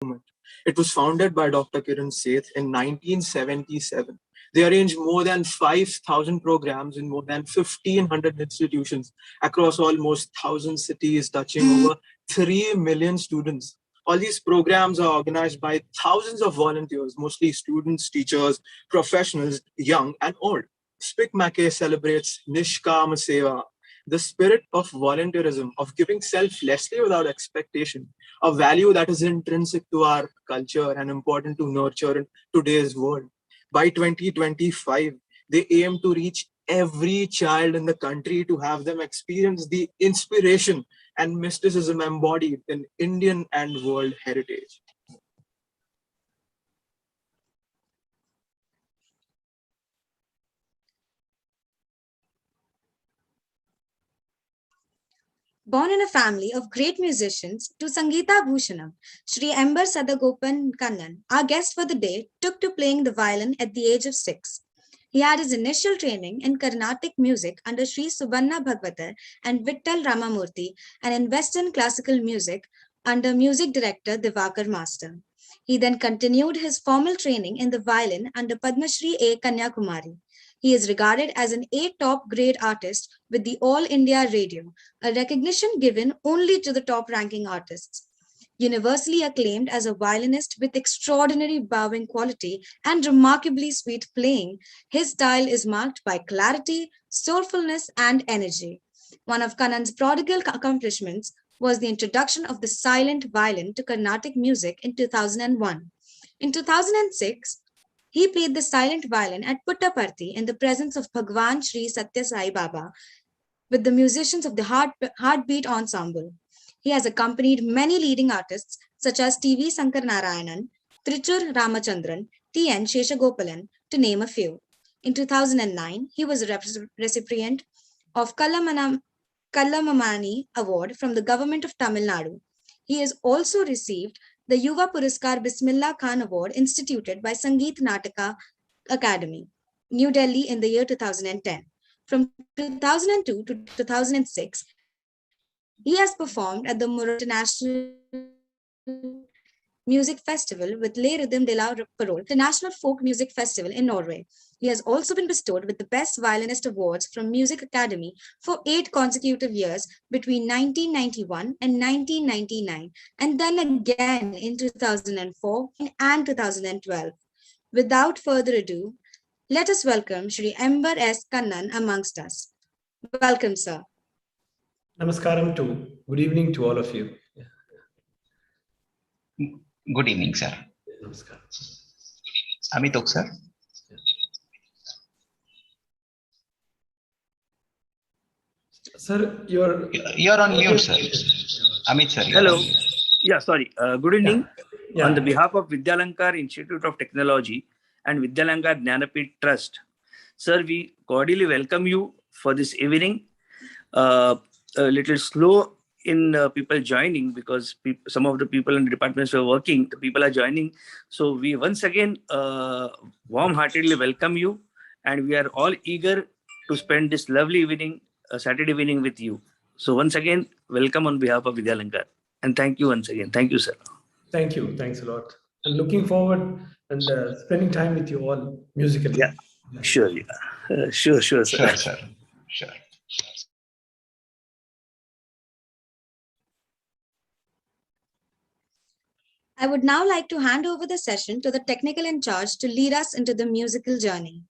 movement. It was founded by Dr. Kiran Seth in 1977. They arrange more than 5,000 programs in more than 1,500 institutions across almost 1,000 cities, touching over 3 million students. All these programs are organized by thousands of volunteers, mostly students, teachers, professionals, young and old. Spic Macay celebrates Nishkama Seva, the spirit of volunteerism, of giving selflessly without expectation, a value that is intrinsic to our culture and important to nurture in today's world. By 2025, they aim to reach every child in the country to have them experience the inspiration and mysticism embodied in Indian and world heritage. Born in a family of great musicians to Sangeeta Bhushanam, Shri Embar Sadagopan Kannan, our guest for the day, took to playing the violin at the age of 6. He had his initial training in Carnatic music under Shri Subanna Bhagavatar and Vittal Ramamurthy, and in Western classical music under music director Divakar Master. He then continued his formal training in the violin under Padma Shri A. Kanyakumari. He is regarded as an A top grade artist with the All India Radio, a recognition given only to the top ranking artists. Universally acclaimed as a violinist with extraordinary bowing quality and remarkably sweet playing, his style is marked by clarity, soulfulness, and energy. One of Kannan's prodigal accomplishments was the introduction of the silent violin to Carnatic music in 2001. In 2006, he played the silent violin at Puttaparthi in the presence of Bhagwan Sri Satya Sai Baba with the musicians of the Heartbeat Ensemble. He has accompanied many leading artists such as T.V. Sankar Narayanan, Trichur Ramachandran, T.N. Sheshagopalan, to name a few. In 2009, he was a recipient of Kallamamani Award from the government of Tamil Nadu. He has also received the Yuva Puraskar Bismillah Khan Award instituted by Sangeet Nataka Academy, New Delhi in the year 2010. From 2002 to 2006, he has performed at the Murray International Music Festival with Les Rhythms de la Parole, the National Folk Music Festival in Norway. He has also been bestowed with the Best Violinist Awards from Music Academy for 8 consecutive years between 1991 and 1999, and then again in 2004 and 2012. Without further ado, let us welcome Shri Embar S. Kannan amongst us. Welcome, sir. Namaskaram to. Good evening to all of you. Good evening, sir. Namaskaram. Amitok, sir. Sir, you're on mute, sir. Amit, sir. Hello. Yeah, sorry. Good evening. Yeah. On the behalf of Vidyalankar Institute of Technology and Vidyalankar Jnanapith Trust, sir, we cordially welcome you for this evening. A little slow in people joining because some of the people in the departments were working. The people are joining. So we once again warm-heartedly welcome you, and we are all eager to spend this lovely evening, Saturday evening with you. So once again, welcome on behalf of Vidyalankar. And thank you once again. Thank you, sir. Thank you. Thanks a lot. And looking forward and spending time with you all musically. Yeah, sure. Yeah. Sure, sir. Sure, sir. Sure. I would now like to hand over the session to the technical in charge to lead us into the musical journey.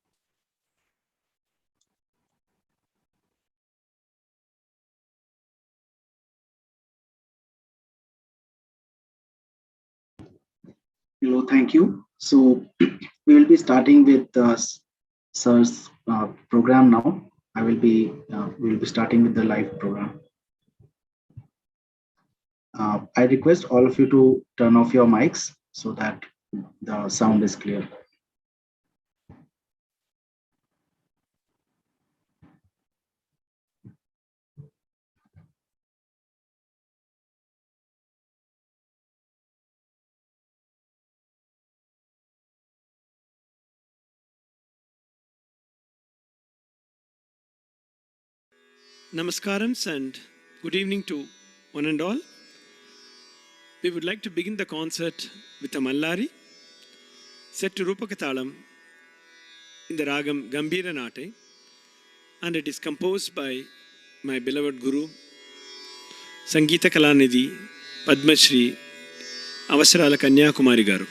Hello, thank you. So we will be starting with Sir's program now. We will be starting with the live program. I request all of you to turn off your mics so that the sound is clear. Namaskarams and good evening to one and all. We would like to begin the concert with a Mallari set to Rupakatalam in the Ragam Gambhira Nate, and it is composed by my beloved Guru, Sangeeta Kalanidhi, Padma Shri, Avasarala Kanyakumari Garu.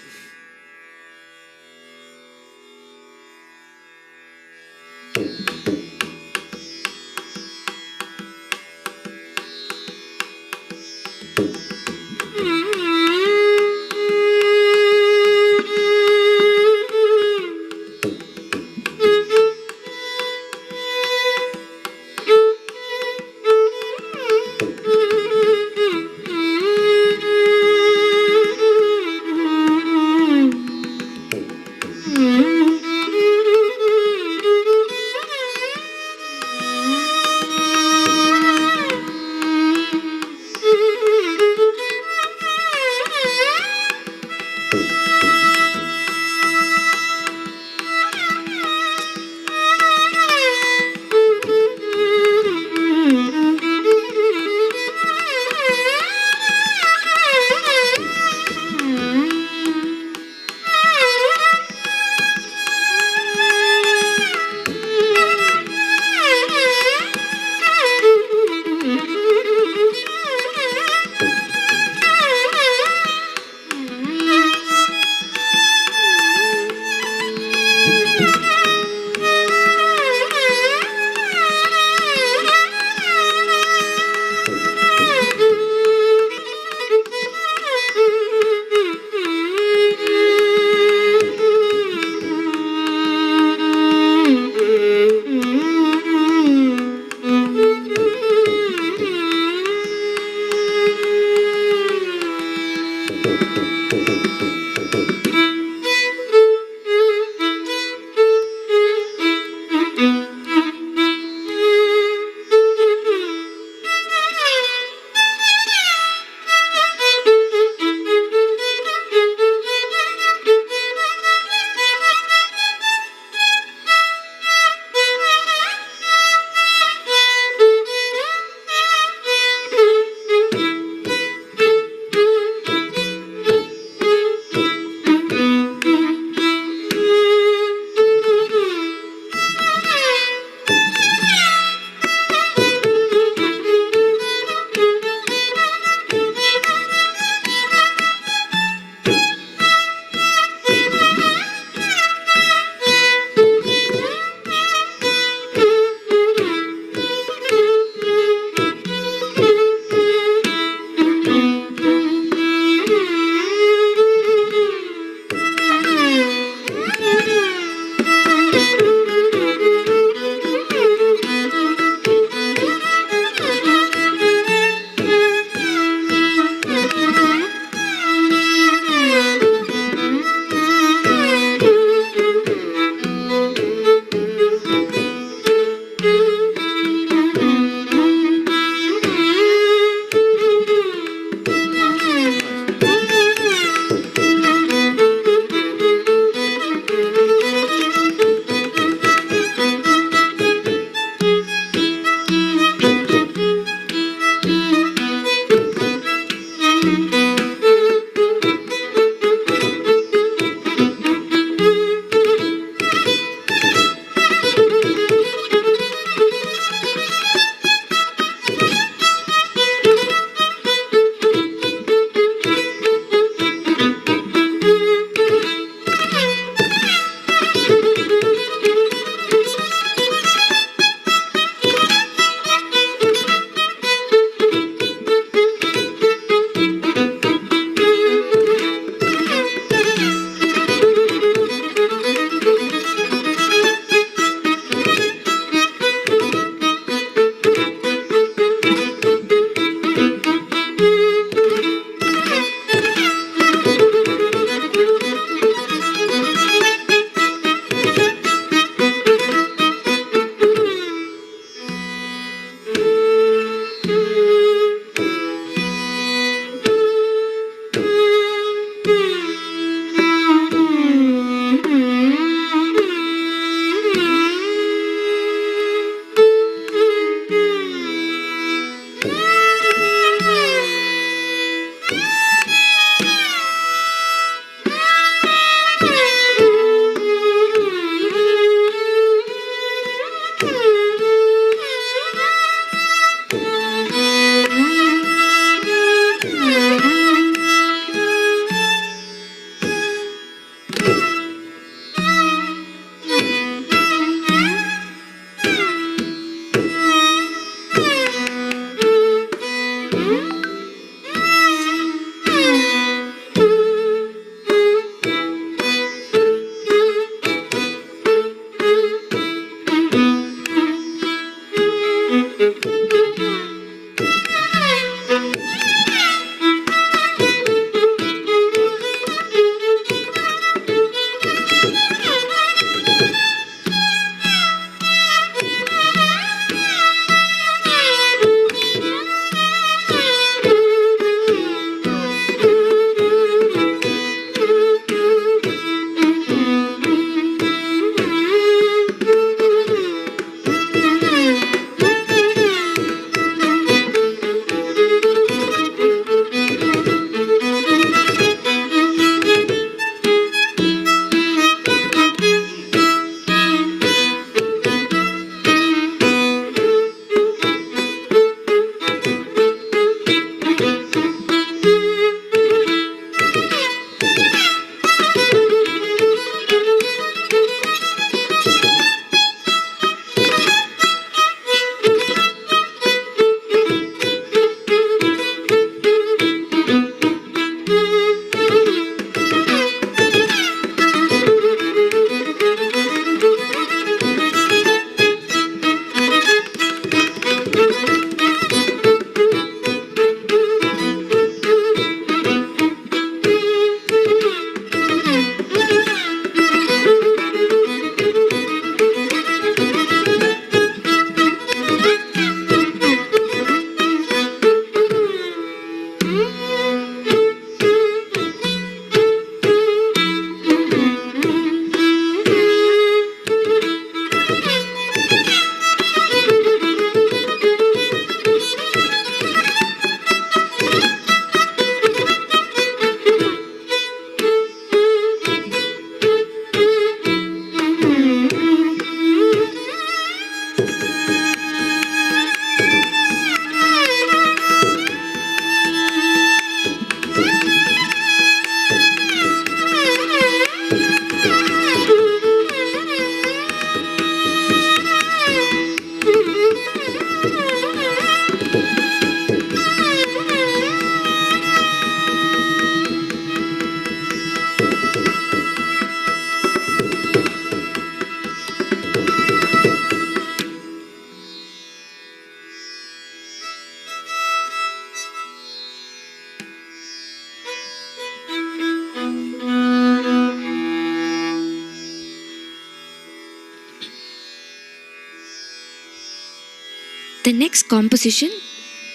The next composition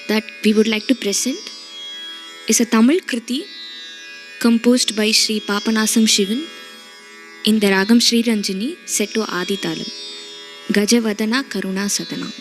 that we would like to present is a Tamil Kriti composed by Shri Papanasam Shivan in the Ragam Sri Ranjini set to Adi Talam. Gajavadana Karuna Sadana.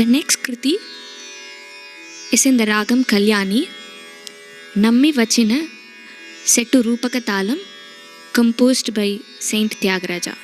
The next Kriti is in the Ragam Kalyani, Nammi Vachina, set to Rupaka Talam, composed by Saint Tyagaraja.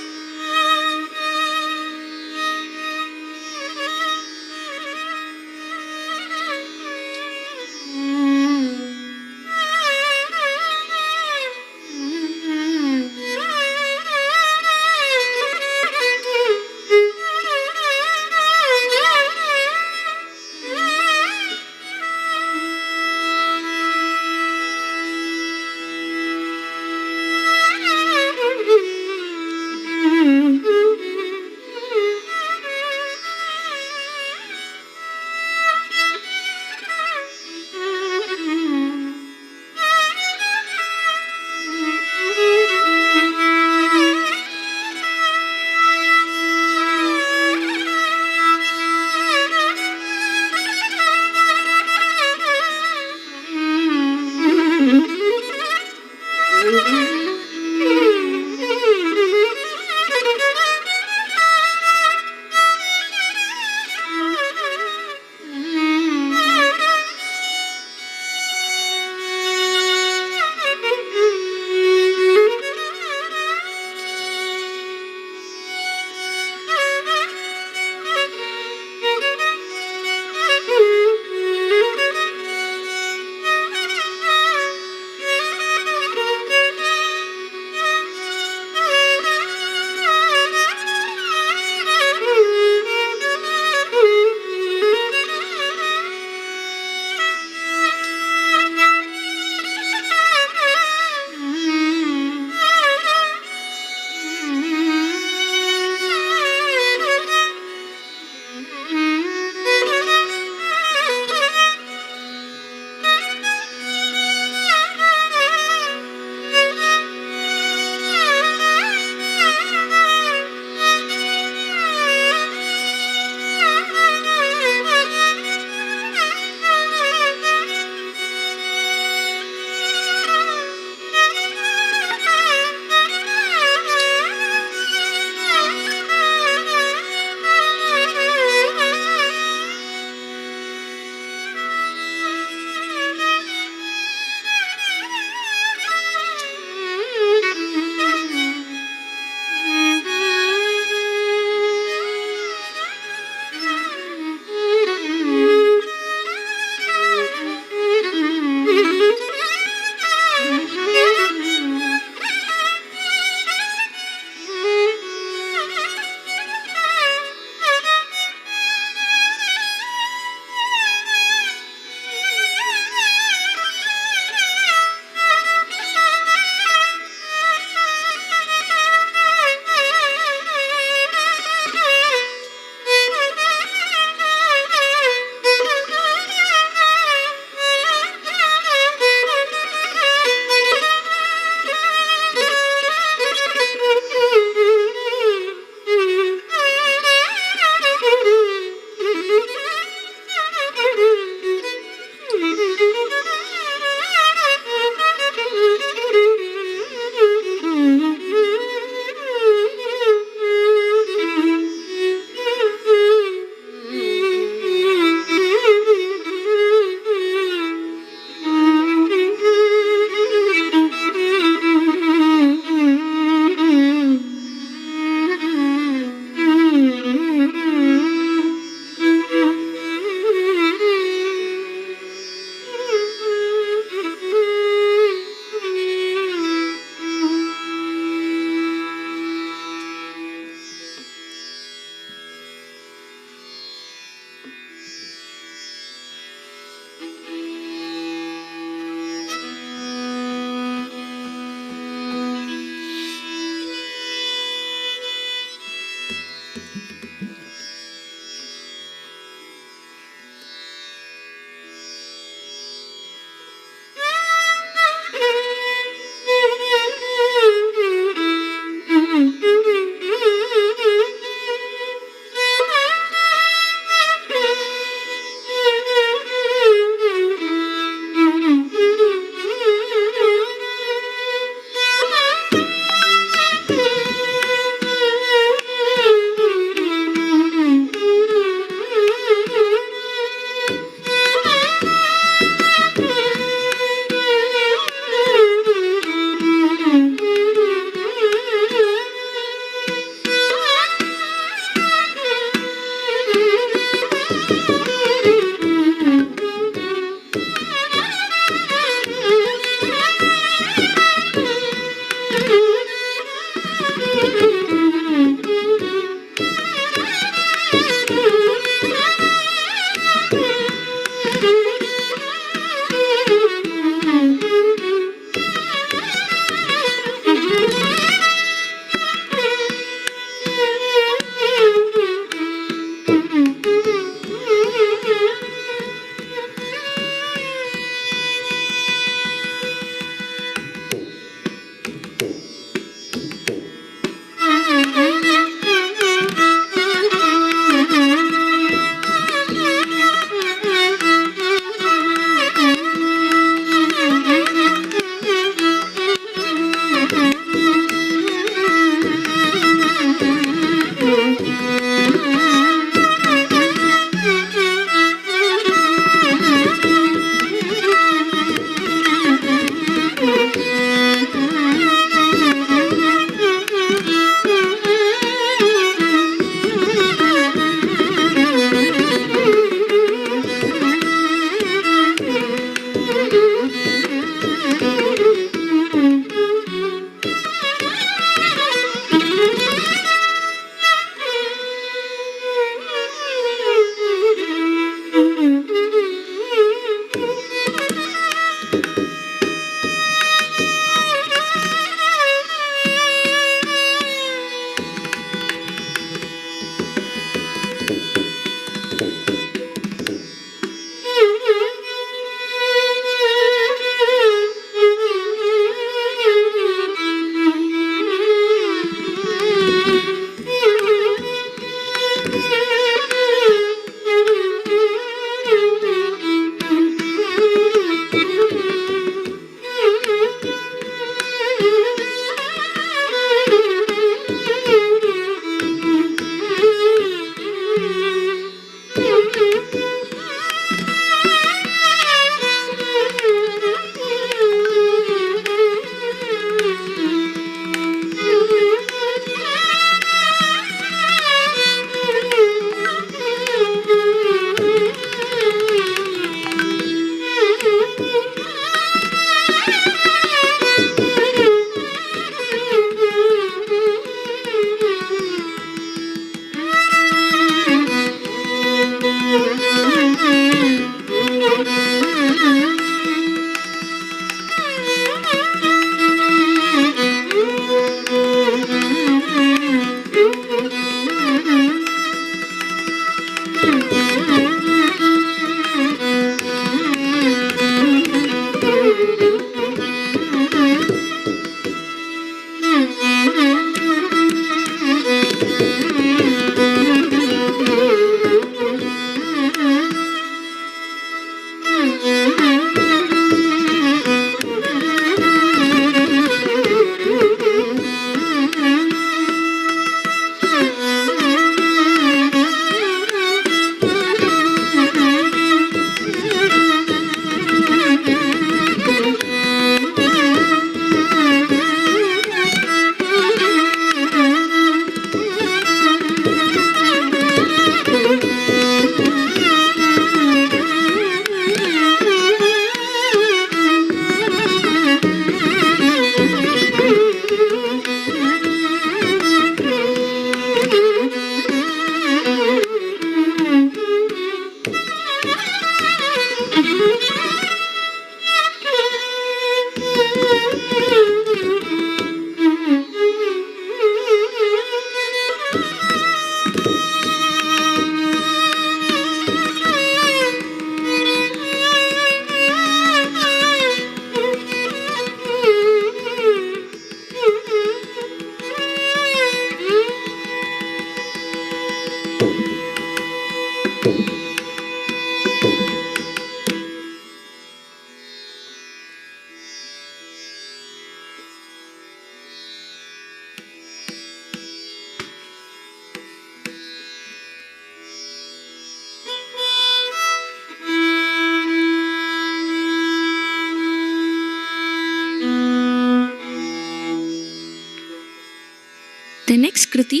The next Kriti,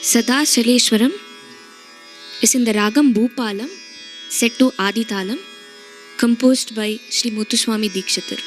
Sada Shaleshwaram, is in the Ragam Bhupalam, set to Aditalam, composed by Shri Muthuswami Dikshitar.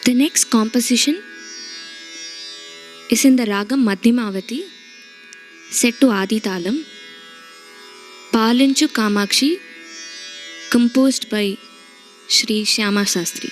The next composition is in the Ragam Madhimavati, set to Adi Talam, Palinchu Kamakshi, composed by Shri Shyama Sastri.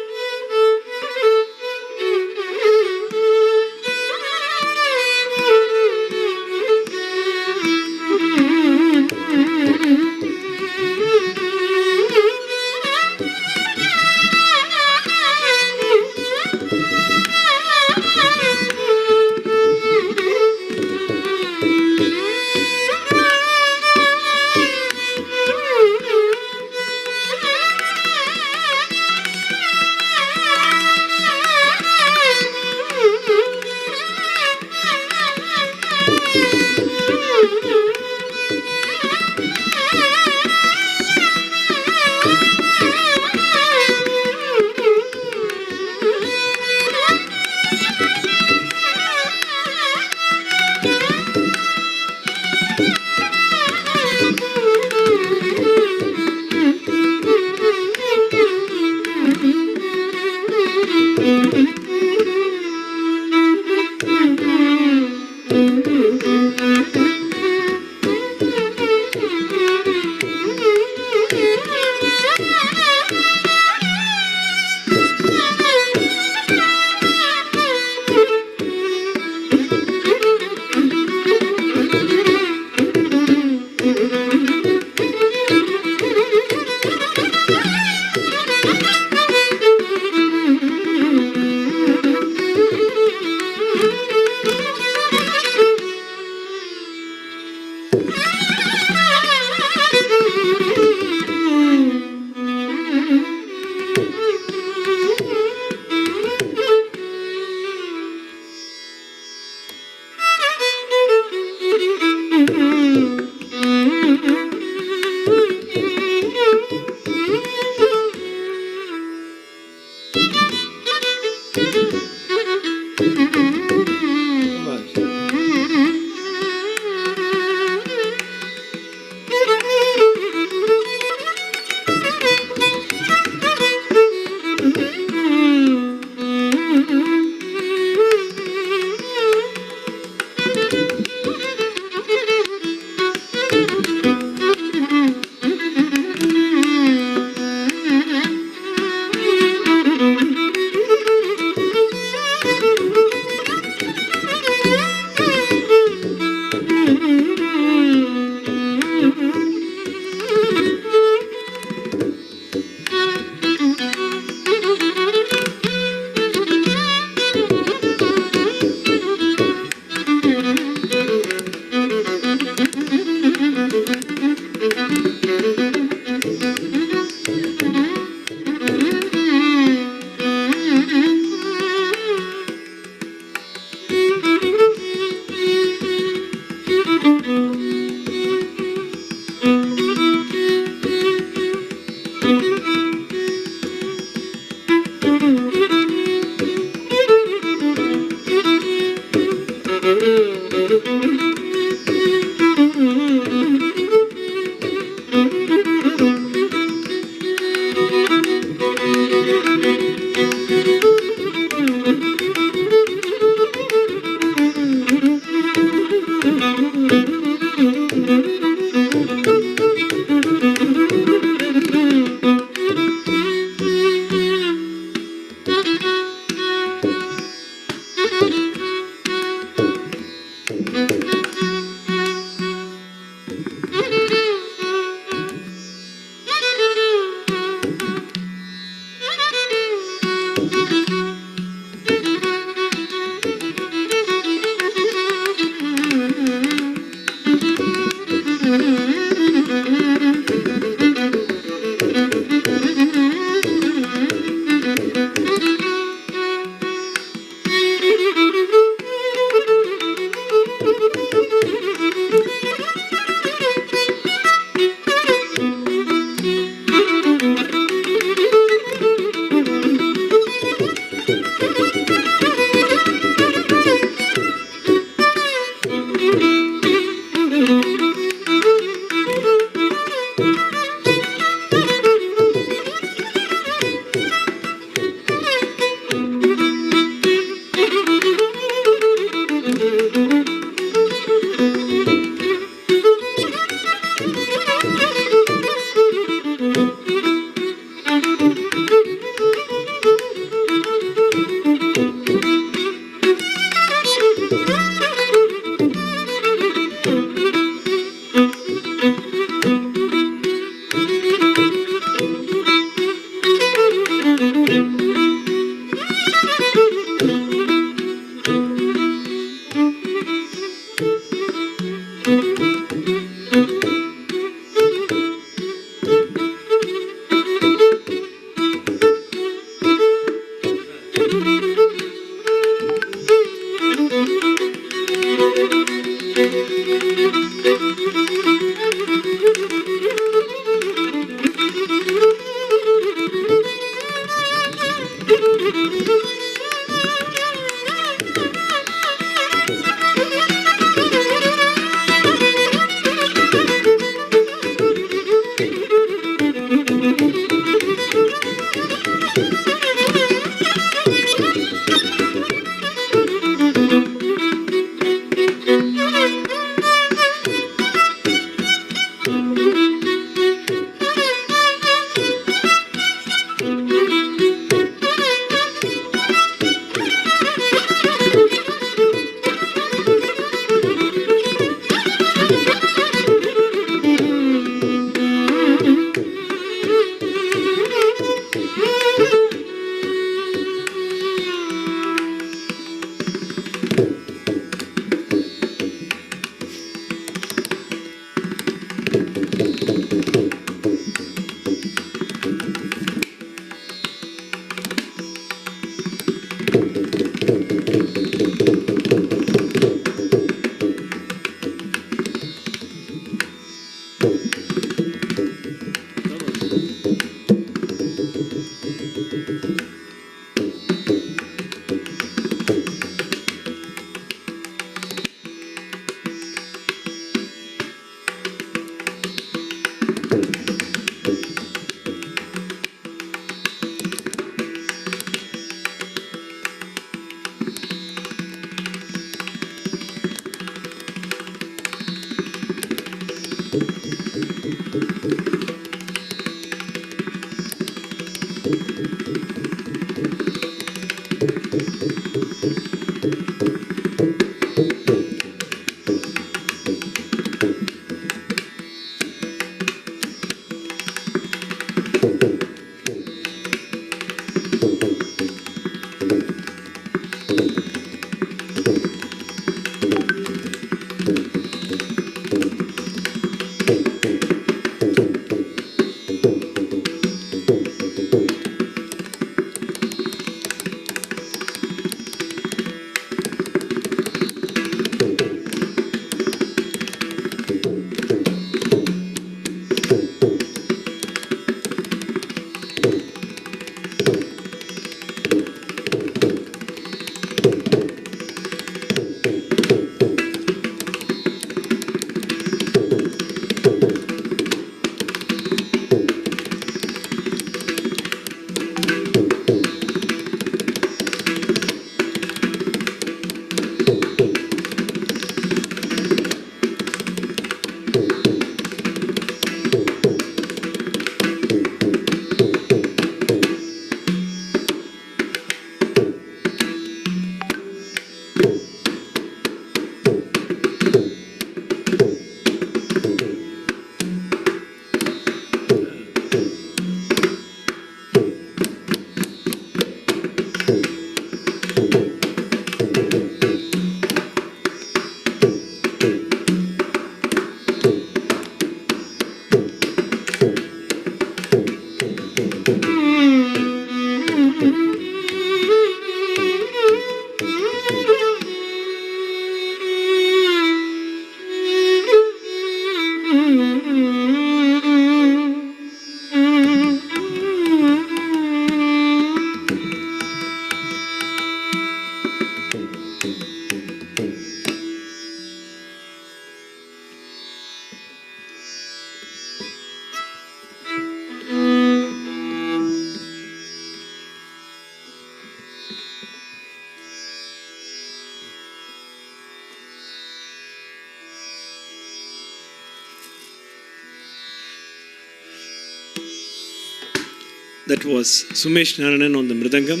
That was Sumesh Narayanan on the Mridangam,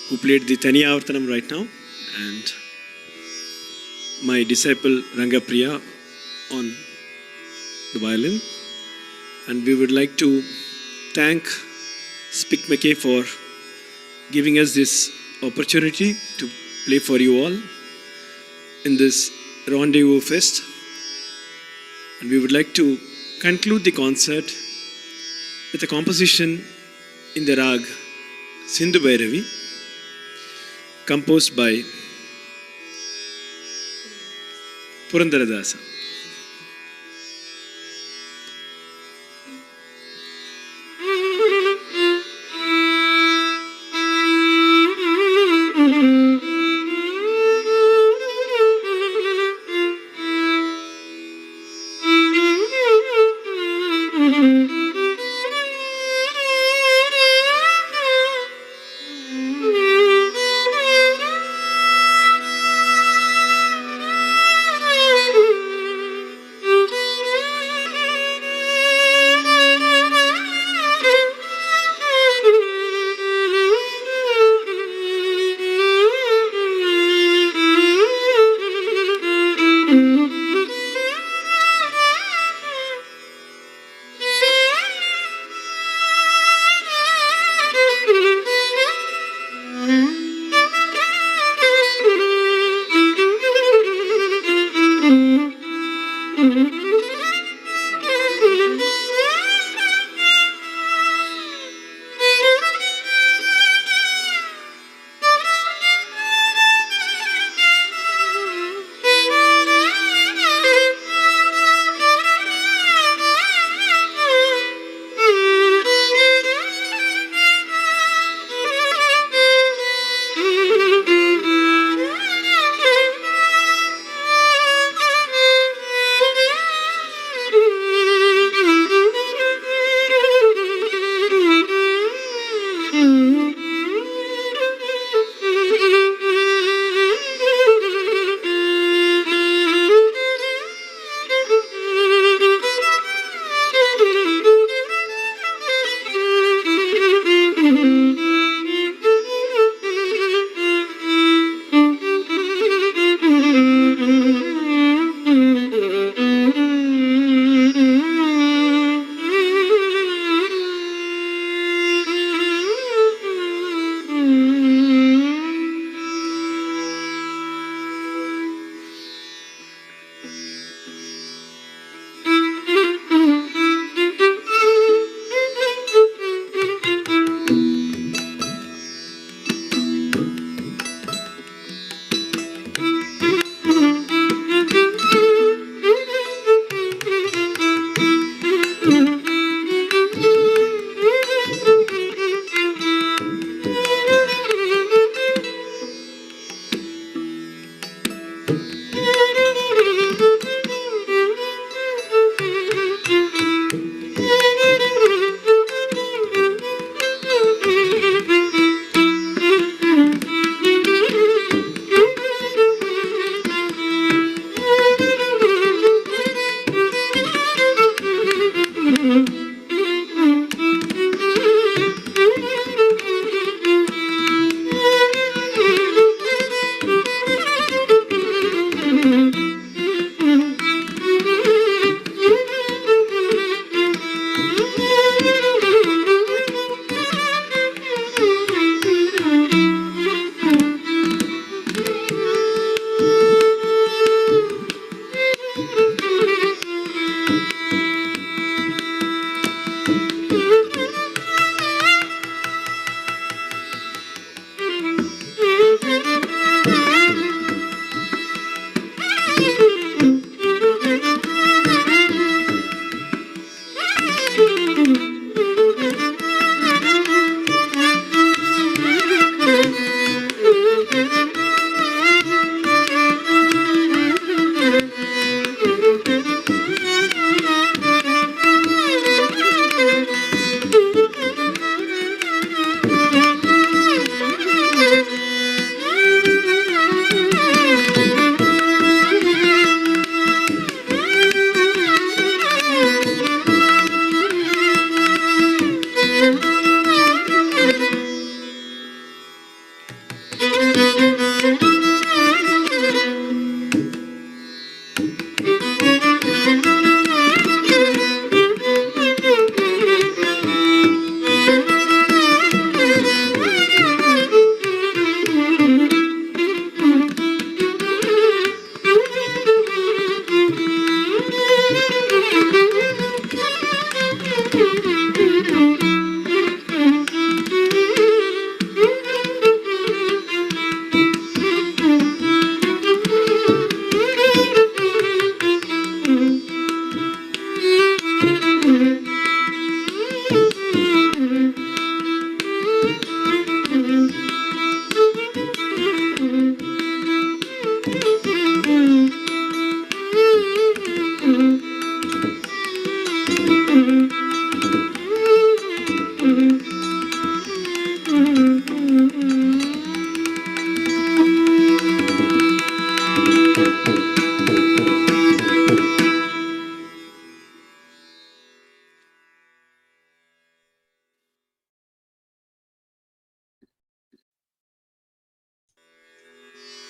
who played the Taniyavartanam right now, and my disciple Rangapriya on the violin. And we would like to thank Spic Macay for giving us this opportunity to play for you all in this Rendezvous Fest. And we would like to conclude the concert with a composition in the rag Sindhu Bhairavi, composed by Purandaradasa.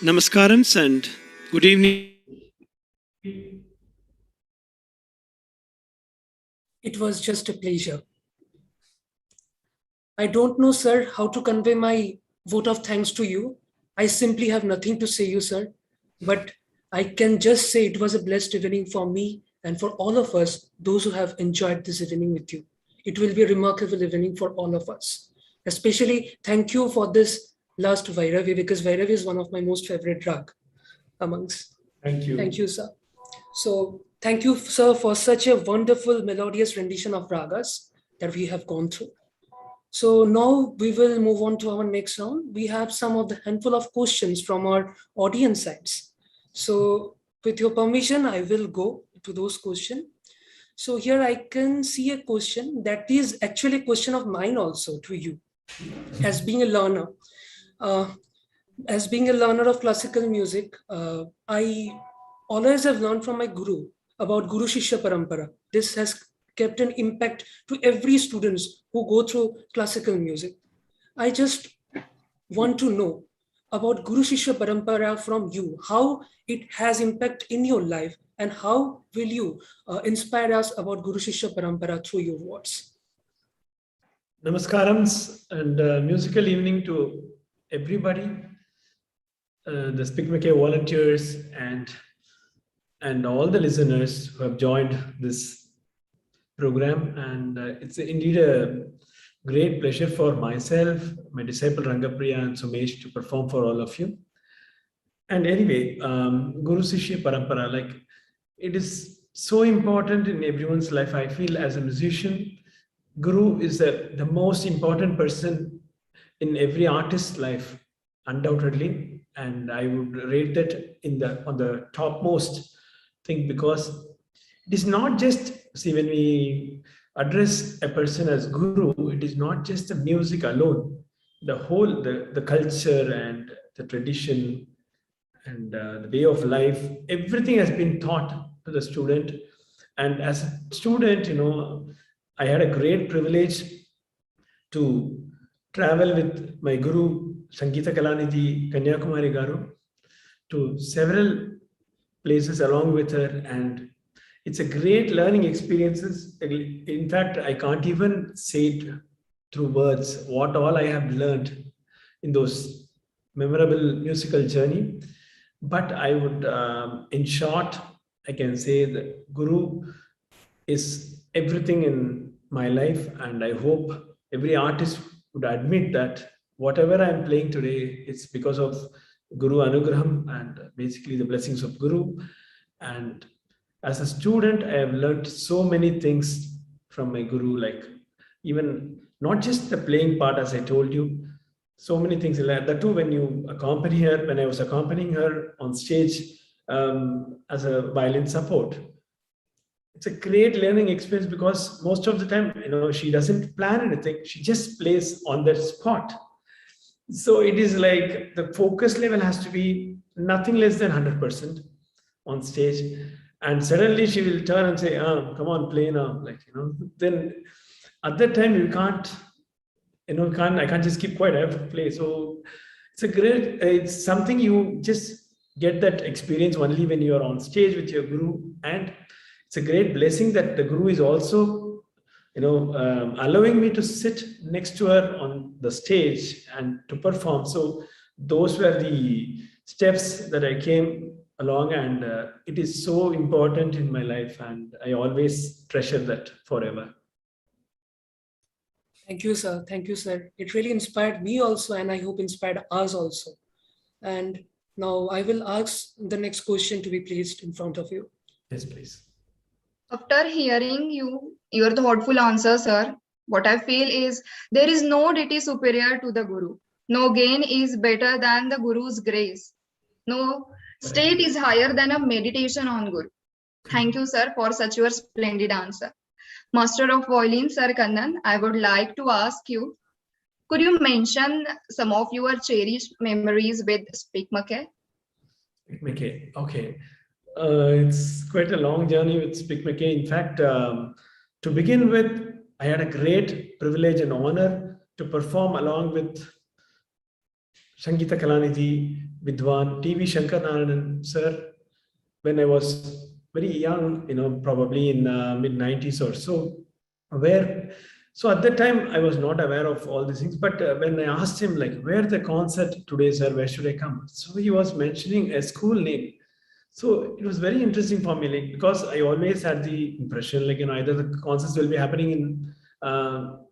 Namaskarams and good evening. It was just a pleasure. I don't know, sir, how to convey my vote of thanks to you. I simply have nothing to say you, sir. But I can just say it was a blessed evening for me and for all of us, those who have enjoyed this evening with you. It will be a remarkable evening for all of us. Especially thank you for this last Vairavi, because Vairavi is one of my most favorite rag amongst. Thank you. Thank you, sir. So thank you, sir, for such a wonderful melodious rendition of ragas that we have gone through. So now we will move on to our next round. We have some of the handful of questions from our audience sides. So with your permission, I will go to those questions. So here I can see a question that is actually a question of mine also to you as being a learner. As being a learner of classical music, I always have learned from my guru about Guru Shishya Parampara. This has kept an impact to every students who go through classical music. I just want to know about Guru Shishya Parampara from you, how it has impact in your life, and how will you inspire us about Guru Shishya Parampara through your words. Namaskarams and musical evening to everybody, the Spic Macay volunteers and all the listeners who have joined this program. And it's indeed a great pleasure for myself, my disciple Rangapriya and Sumesh to perform for all of you. And anyway, Guru Shishya Parampara, like it is so important in everyone's life. I feel as a musician, Guru is the most important person in every artist's life, undoubtedly. And I would rate that on the topmost thing, because it is not just, see, when we address a person as Guru, it is not just the music alone. The whole, the culture and the tradition and the way of life, everything has been taught to the student. And as a student, I had a great privilege to travel with my Guru, Sangeeta Kalanidhi Kanyakumari Garu, to several places along with her. And it's a great learning experiences. In fact, I can't even say it through words, what all I have learned in those memorable musical journey. But I would, in short, I can say that Guru is everything in my life. And I hope every artist would admit that whatever I'm playing today, it's because of Guru Anugraham and basically the blessings of Guru. And as a student, I have learned so many things from my Guru, like even not just the playing part, as I told you, so many things. That too, when you accompany her, when I was accompanying her on stage as a violin support, it's a great learning experience, because most of the time, she doesn't plan anything. She just plays on the spot. So it is like the focus level has to be nothing less than 100% on stage. And suddenly she will turn and say, come on, play now. Then at that time you can't, I can't just keep quiet, I have to play. So it's something you just get that experience only when you are on stage with your Guru. And it's a great blessing that the Guru is also, allowing me to sit next to her on the stage and to perform. So those were the steps that I came along, and it is so important in my life, and I always treasure that forever. Thank you, sir. Thank you, sir. It really inspired me also, and I hope inspired us also. And now I will ask the next question to be placed in front of you. Yes, please. After hearing your thoughtful answer, sir, what I feel is there is no deity superior to the Guru. No gain is better than the Guru's grace. No state is higher than a meditation on Guru. Thank you, sir, for such your splendid answer. Master of Violin, Sir Kannan, I would like to ask you, could you mention some of your cherished memories with Spic Macay? Macay, okay. It's quite a long journey with Spic Macay. In fact, to begin with, I had a great privilege and honor to perform along with Sangeeta Kalanidhi, Vidwan TV Shankar Narayanan sir when I was very young, probably in mid 90s or so, so at that time I was not aware of all these things. But when I asked him, like, where the concert today, sir, where should I come? So he was mentioning a school name. So it was very interesting for me, like, because I always had the impression, like, either the concerts will be happening in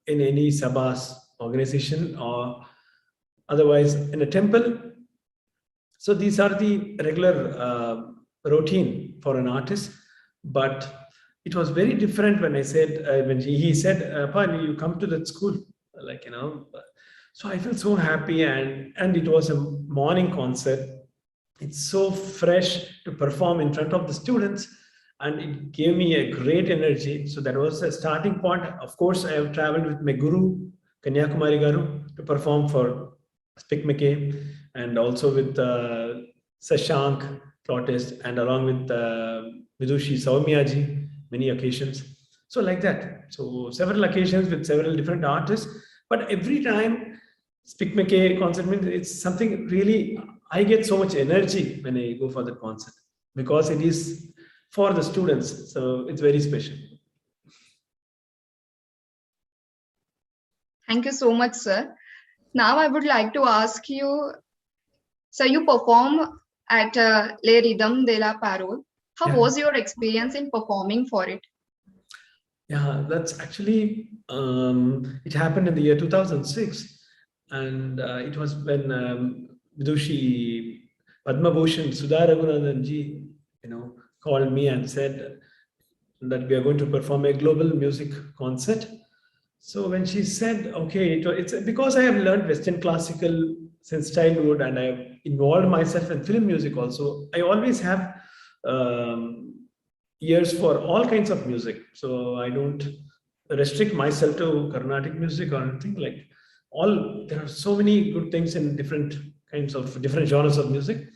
any sabhas organization or otherwise in a temple. So these are the regular routine for an artist. But it was very different when I said, when he said, Pa, you come to that school, like, So I felt so happy, and it was a morning concert. It's so fresh to perform in front of the students, and it gave me a great energy. So that was a starting point. Of course, I have traveled with my guru, Kanyakumari Garu, to perform for Spic Macay, and also with Sashank, flautist, and along with Vidushi Saumyaji, many occasions. So like that. So several occasions with several different artists. But every time Spic Macay concert means it's something really, I get so much energy when I go for the concert because it is for the students. So it's very special. Thank you so much, sir. Now I would like to ask you, so you perform at Les Rhythms de la Parole. How was your experience in performing for it? Yeah, that's actually, it happened in the year 2006. And it was when Vidushi Padma Bhushan Sudha Raghunathan ji, called me and said that we are going to perform a global music concert. So when she said, okay, it's because I have learned Western classical since childhood, and I have involved myself in film music also. I always have ears for all kinds of music. So I don't restrict myself to Carnatic music or anything like. There are so many good things in different genres of music.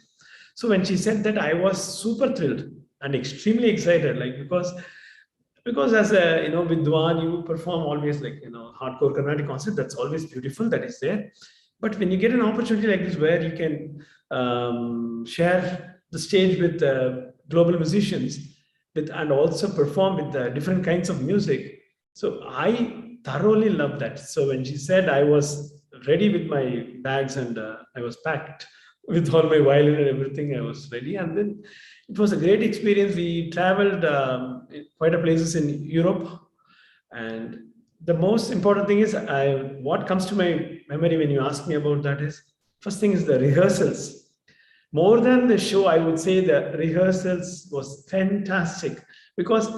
So when she said that, I was super thrilled and extremely excited, like, because as a Vidwan, you perform always like hardcore Carnatic concert. That's always beautiful, that is there. But when you get an opportunity like this where you can share the stage with global musicians and also perform with different kinds of music, so I thoroughly love that. So when she said, I was ready with my bags, and I was packed with all my violin and everything. I was ready, and then it was a great experience. We traveled quite a places in Europe, and the most important thing is what comes to my memory when you ask me about that is, first thing is the rehearsals. More than the show, I would say the rehearsals was fantastic, because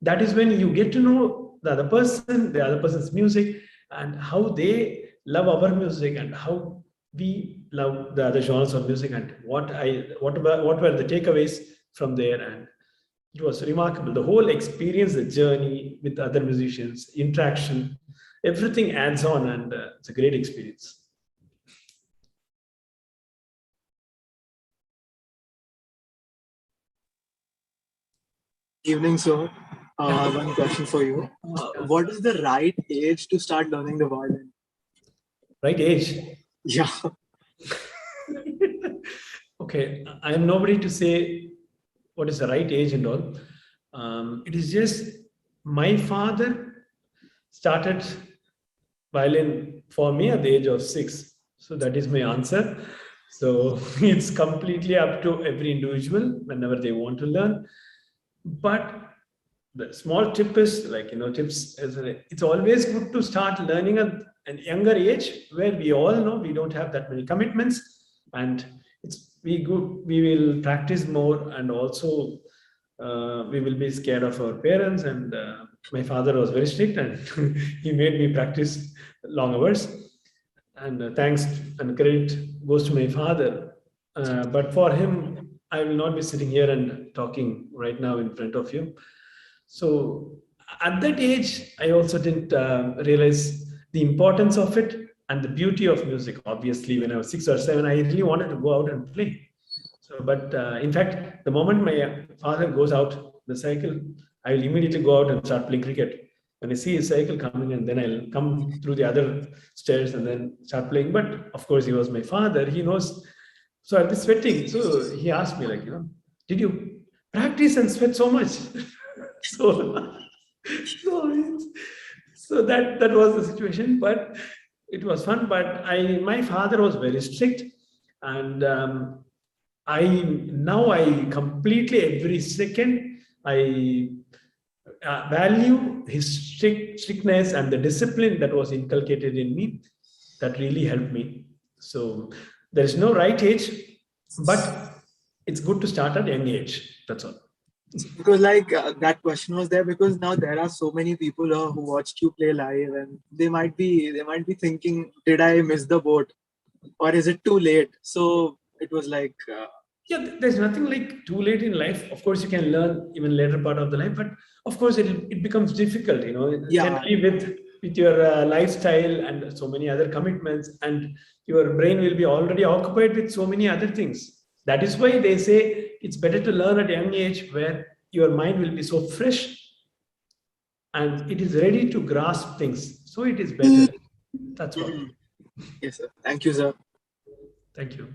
that is when you get to know the other person's music, and how they love our music, and how we love the other genres of music, and what were the takeaways from there. And it was remarkable. The whole experience, the journey with other musicians, interaction, everything adds on, and it's a great experience. Evening, sir. One question for you. What is the right age to start learning the violin? Right age? Yeah. Okay, I am nobody to say what is the right age and all. It is just my father started violin for me at the age of 6. So that is my answer. So it's completely up to every individual whenever they want to learn. But the small tip is like, it's always good to start learning at an younger age, where we all know we don't have that many commitments, and we will practice more, and also we will be scared of our parents. And my father was very strict, and he made me practice long hours. And thanks and credit goes to my father. But for him, I will not be sitting here and talking right now in front of you. So at that age, I also didn't realize the importance of it and the beauty of music. Obviously, when I was 6 or 7, I really wanted to go out and play. So, but in fact, the moment my father goes out the cycle, I will immediately go out and start playing cricket. When I see his cycle coming, and then I'll come through the other stairs and then start playing. But of course, he was my father. He knows So I'll be sweating. So he asked me, like, did you practice and sweat so much? so, so that was the situation. But it was fun. But my father was very strict, and I completely every second I value his strictness and the discipline that was inculcated in me. That really helped me. So there is no right age, but it's good to start at young age. That's all. Because that question was there because now there are so many people who watched you play live, and they might be thinking, did I miss the boat, or is it too late? So it was like. Yeah, there's nothing like too late in life. Of course, you can learn even later part of the life, but of course, it becomes difficult. Generally with your lifestyle and so many other commitments, and your brain will be already occupied with so many other things. That is why they say it's better to learn at a young age, where your mind will be so fresh and it is ready to grasp things. So it is better. That's what. Yes, sir. Thank you, sir. Thank you.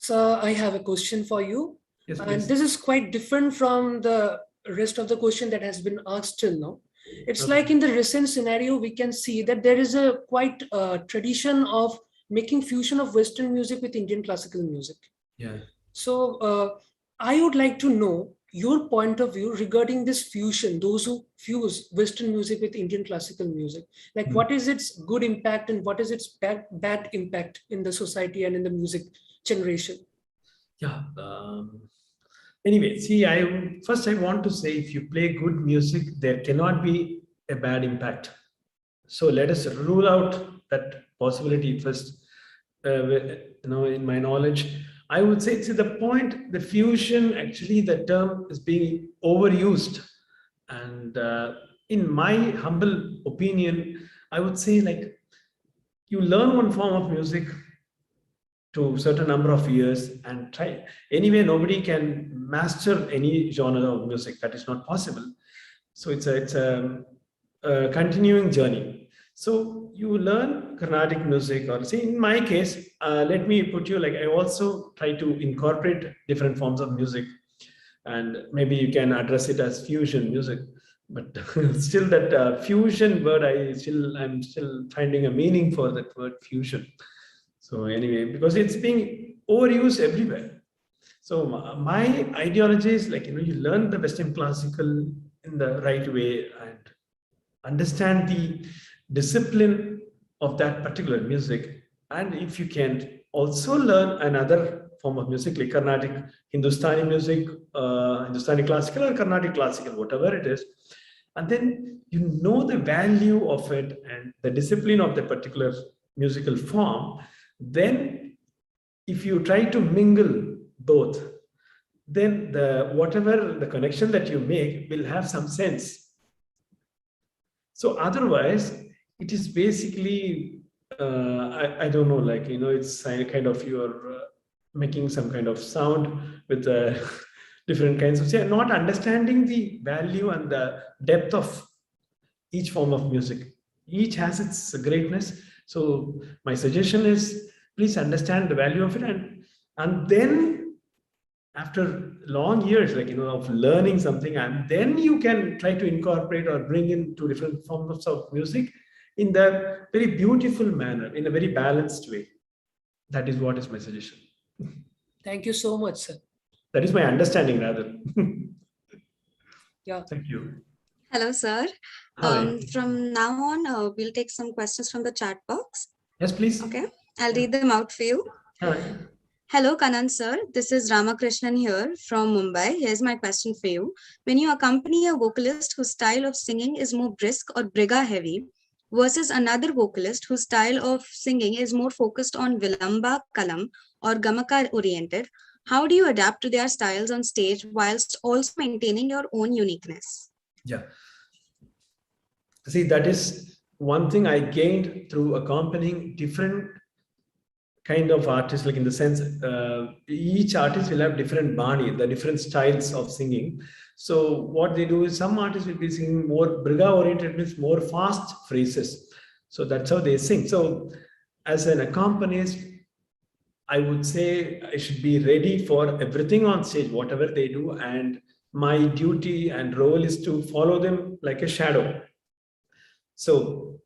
So I have a question for you. Yes, and please. this is quite different from the rest of the question that has been asked till now. It's Okay. like in the recent scenario, we can see that there is a quite tradition of making fusion of Western music with Indian classical music. Yeah. So I would like to know your point of view regarding this fusion, those who fuse Western music with Indian classical music. Like what is its good impact and what is its bad impact in the society and in the music generation? Yeah. Anyway, see, I want to say, if you play good music, there cannot be a bad impact. So let us rule out that possibility first. In my knowledge, I would say, to the point, the fusion, actually the term is being overused, and in my humble opinion, I would say, like, you learn one form of music to a certain number of years and try. Anyway, nobody can master any genre of music. That is not possible. So it's a continuing journey. So you learn Carnatic music, or see, in my case, let me put you, like, I also try to incorporate different forms of music, and maybe you can address it as fusion music. But still, that fusion word, I'm still finding a meaning for that word fusion. So anyway, because it's being overused everywhere. So my ideology is, like, you learn the Western classical in the right way and understand the discipline of that particular music. And if you can also learn another form of music, like Carnatic, Hindustani music, Hindustani classical or Carnatic classical, whatever it is, and then you know the value of it and the discipline of the particular musical form, then if you try to mingle both, then whatever the connection that you make will have some sense. So otherwise, it is basically, I don't know, like, it's kind of, you're making some kind of sound with different kinds of, not understanding the value and the depth of each form of music. Each has its greatness. So my suggestion is, please understand the value of it, and then after long years, like, of learning something, and then you can try to incorporate or bring in two different forms of music in the very beautiful manner, in a very balanced way. That is what is my suggestion. Thank you so much, sir. That is my understanding, rather. Yeah. Thank you. Hello, sir. Hi. From now on, we'll take some questions from the chat box. Yes, please. Okay, I'll read them out for you. Hi. Hello, Kannan sir. This is Ramakrishnan here from Mumbai. Here's my question for you. When you accompany a vocalist whose style of singing is more brisk or briga heavy versus another vocalist whose style of singing is more focused on vilamba, kalam, or gamaka oriented, how do you adapt to their styles on stage whilst also maintaining your own uniqueness? Yeah. See, that is one thing I gained through accompanying different kind of artists, like, in the sense, each artist will have different bani, the different styles of singing. So what they do is, some artists will be singing more briga oriented, means more fast phrases. So that's how they sing. So as an accompanist, I would say I should be ready for everything on stage, whatever they do, and my duty and role is to follow them like a shadow. So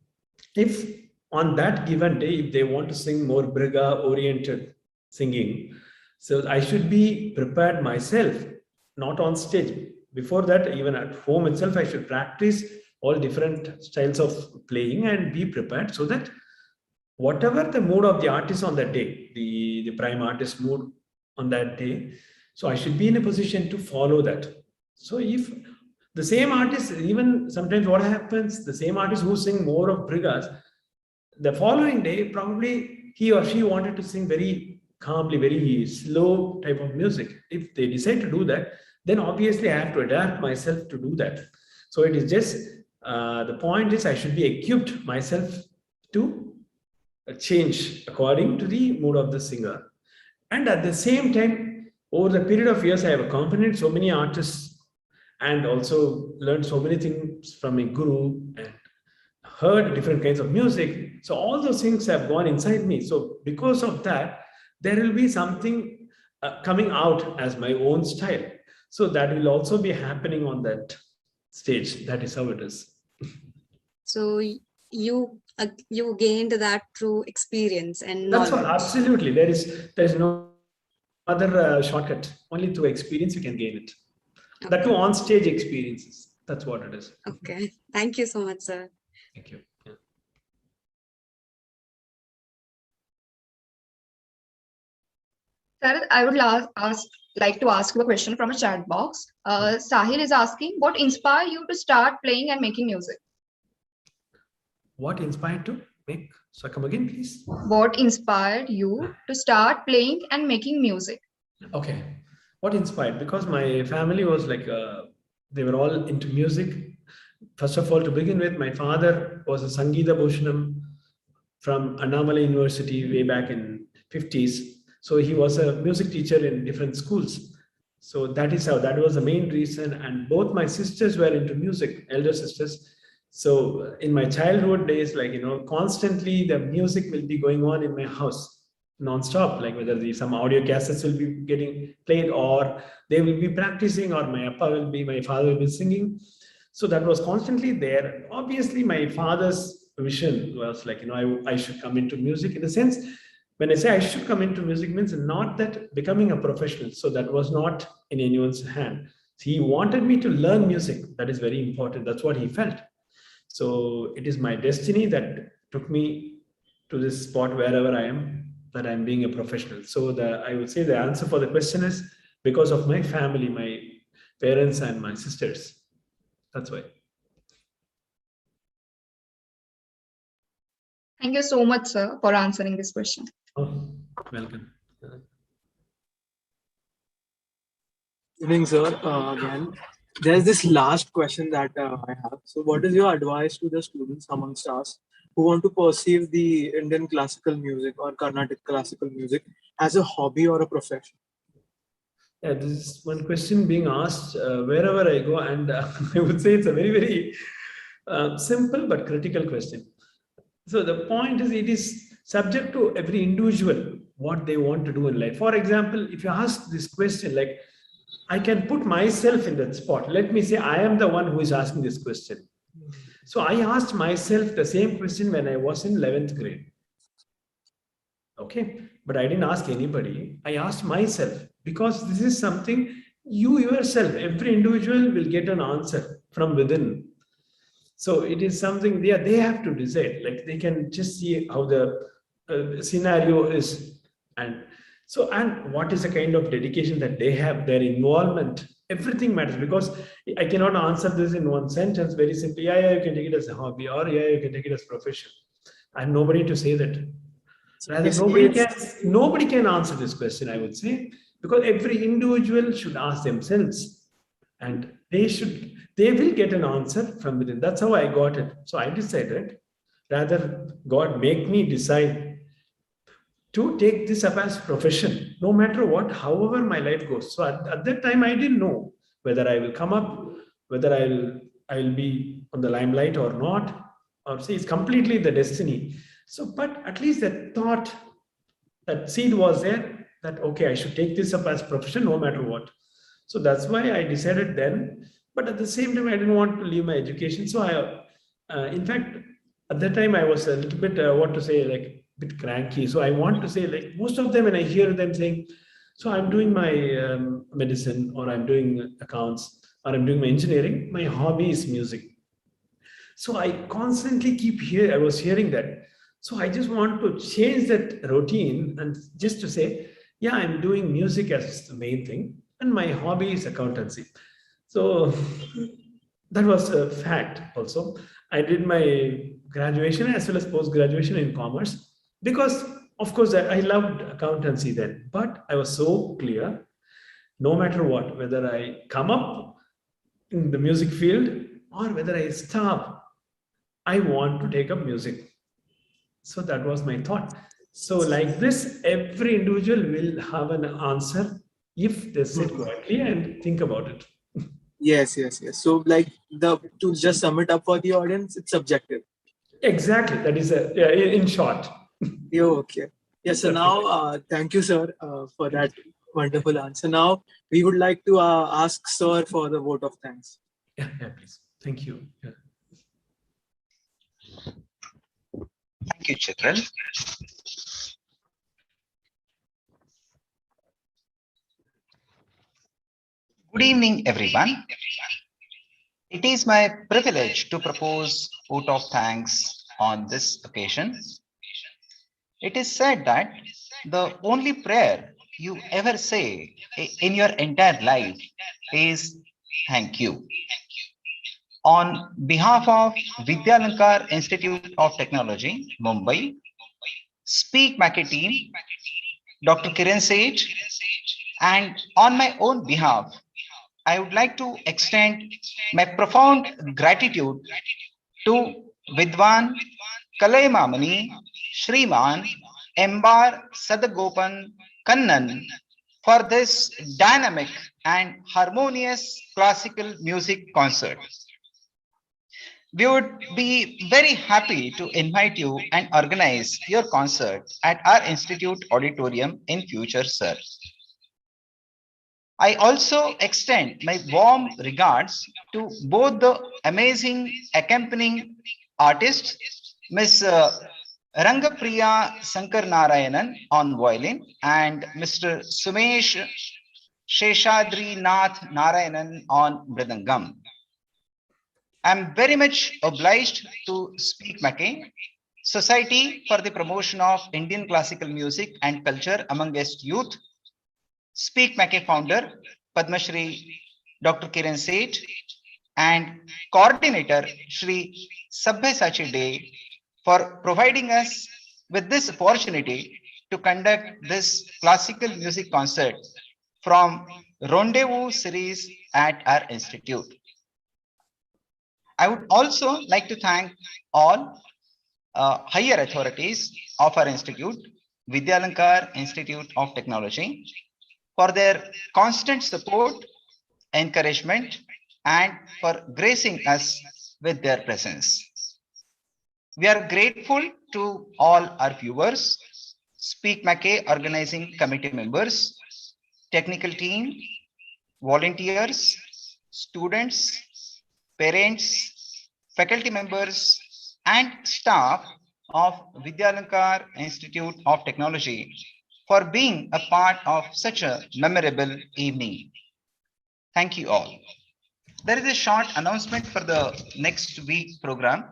if on that given day, if they want to sing more Briga oriented singing, so I should be prepared myself, not on stage. Before that, even at home itself, I should practice all different styles of playing and be prepared so that whatever the mood of the artist on that day, the prime artist mood on that day, so I should be in a position to follow that. So if the same artist, even sometimes what happens, the same artist who sing more of Brigas, the following day, probably he or she wanted to sing very calmly, very slow type of music. If they decide to do that, then obviously I have to adapt myself to do that. So it is just, the point is I should be equipped myself to change according to the mood of the singer. And at the same time, over the period of years, I have accompanied so many artists and also learned so many things from a guru and heard different kinds of music. So all those things have gone inside me. So because of that, there will be something coming out as my own style. So that will also be happening on that stage. That is how it is. So you gained that through experience and That's knowledge. what, absolutely. There is no other shortcut. Only through experience you can gain it. Okay. That too on stage experiences. That's what it is. Okay. Thank you so much, sir. Thank you. Yeah. Sir, I would like to ask you a question from a chat box. Sahil is asking, what inspired you to start playing and making music? What inspired to make? So come again, please. What inspired you to start playing and making music? Okay. What inspired? Because my family was like, they were all into music. First of all, to begin with, my father was a Sangeeta Bhushanam from Annamalai University way back in 50s. So he was a music teacher in different schools. So that is how, that was the main reason. And both my sisters were into music, elder sisters. So in my childhood days, like, constantly the music will be going on in my house non-stop, like whether some audio cassettes will be getting played or they will be practicing or my father will be singing. So that was constantly there. Obviously, my father's vision was like, I should come into music. In a sense, when I say I should come into music means not that becoming a professional. So that was not in anyone's hand. He wanted me to learn music. That is very important. That's what he felt. So it is my destiny that took me to this spot wherever I am, that I'm being a professional. So I would say the answer for the question is because of my family, my parents and my sisters. That's why. Thank you so much, sir, for answering this question. Oh, welcome. Evening, sir. Again, there's this last question that I have. So, what is your advice to the students amongst us who want to perceive the Indian classical music or Carnatic classical music as a hobby or a profession? Yeah, this is one question being asked wherever I go, and I would say it's a very, very simple but critical question. So the point is, it is subject to every individual what they want to do in life. For example, if you ask this question, like, I can put myself in that spot. Let me say I am the one who is asking this question. So I asked myself the same question when I was in 11th grade. Okay, but I didn't ask anybody. I asked myself, because this is something you yourself, every individual will get an answer from within. So it is something they have to decide. Like, they can just see how the scenario is, and what is the kind of dedication that they have, their involvement. Everything matters, because I cannot answer this in one sentence very simply. Yeah, you can take it as a hobby, or yeah, you can take it as profession. I have nobody to say that. Rather, nobody can answer this question, I would say, because every individual should ask themselves, and they will get an answer from within. That's how I got it. So I decided, rather God make me decide to take this up as profession, no matter what, however my life goes. So at that time, I didn't know whether I will come up, whether I'll be on the limelight or not, or say it's completely the destiny. So, but at least that thought that seed was there that, okay, I should take this up as profession no matter what. So that's why I decided then. But at the same time, I didn't want to leave my education. So in fact, at that time, I was a little bit, what to say, like a bit cranky. So I want to say, like most of them, when I hear them saying, so I'm doing my medicine, or I'm doing accounts, or I'm doing my engineering, my hobby is music. So I constantly I was hearing that. So I just want to change that routine and just to say, yeah, I'm doing music as the main thing, and my hobby is accountancy. So that was a fact also. I did my graduation as well as post-graduation in commerce because, of course, I loved accountancy then. But I was so clear, no matter what, whether I come up in the music field or whether I stop, I want to take up music. So that was my thought. So like this, every individual will have an answer if they sit quietly and think about it. Yes. So like to just sum it up for the audience, it's subjective. Exactly. That is in short. Yeah, okay. Yes. So now, thank you, sir, for that wonderful answer. Now we would like to ask sir for the vote of thanks. Yeah, please. Thank you. Yeah. Thank you, Chitral. Good evening, everyone. It is my privilege to propose vote of thanks on this occasion. It is said that the only prayer you ever say in your entire life is thank you. On behalf of Vidyalankar Institute of Technology, Mumbai, Speak Macay team, Dr. Kiran Seth, and on my own behalf, I would like to extend my profound gratitude to Vidwan Kalaimamani Shriman Embar Sadagopan Kannan for this dynamic and harmonious classical music concert. We would be very happy to invite you and organize your concert at our institute auditorium in future, sir. I also extend my warm regards to both the amazing accompanying artists, Ms. Rangapriya Sankar Narayanan on violin and Mr. Sumesh Sheshadri Nath Narayanan on mridangam. I'm very much obliged to Speak Macay, Society for the Promotion of Indian Classical Music and Culture amongst Youth, Speak Macay founder, Padma Shri Dr. Kiran Seth, and coordinator Shri Sabyasachi Day for providing us with this opportunity to conduct this classical music concert from Rendezvous series at our institute. I would also like to thank all higher authorities of our institute, Vidyalankar Institute of Technology, for their constant support, encouragement, and for gracing us with their presence. We are grateful to all our viewers, Speak Macay organizing committee members, technical team, volunteers, students, parents, faculty members, and staff of Vidyalankar Institute of Technology for being a part of such a memorable evening. Thank you all. There is a short announcement for the next week program,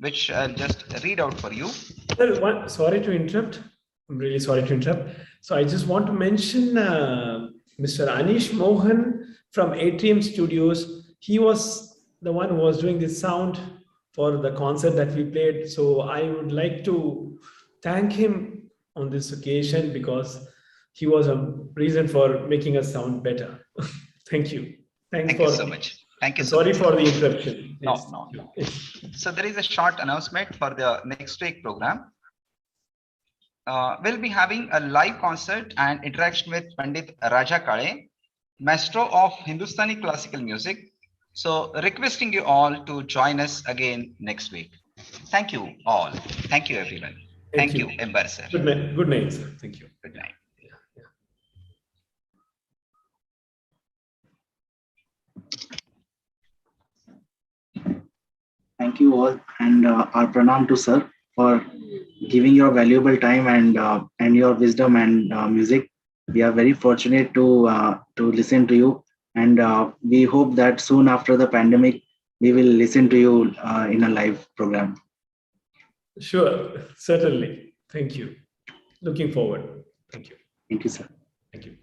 which I'll just read out for you. Sir, sorry to interrupt. I'm really sorry to interrupt. So I just want to mention Mr. Anish Mohan from Atrium Studios. He was the one who was doing the sound for the concert that we played. So I would like to thank him on this occasion because he was a reason for making us sound better. Thank you. Thank you so much. Thank you so sorry much. For the interruption. Yes. No. So there is a short announcement for the next week program. We'll be having a live concert and interaction with Pandit Raja Kale, maestro of Hindustani classical music. So requesting you all to join us again next week. Thank you all. Thank you, everyone. Thank you, Embar sir. Good night, sir. Thank you. Good night. Thank you all, and our pranam to sir for giving your valuable time and your wisdom and music. We are very fortunate to listen to you, and we hope that soon after the pandemic, we will listen to you in a live program. Sure, certainly. Thank you. Looking forward. Thank you. Thank you, sir. Thank you.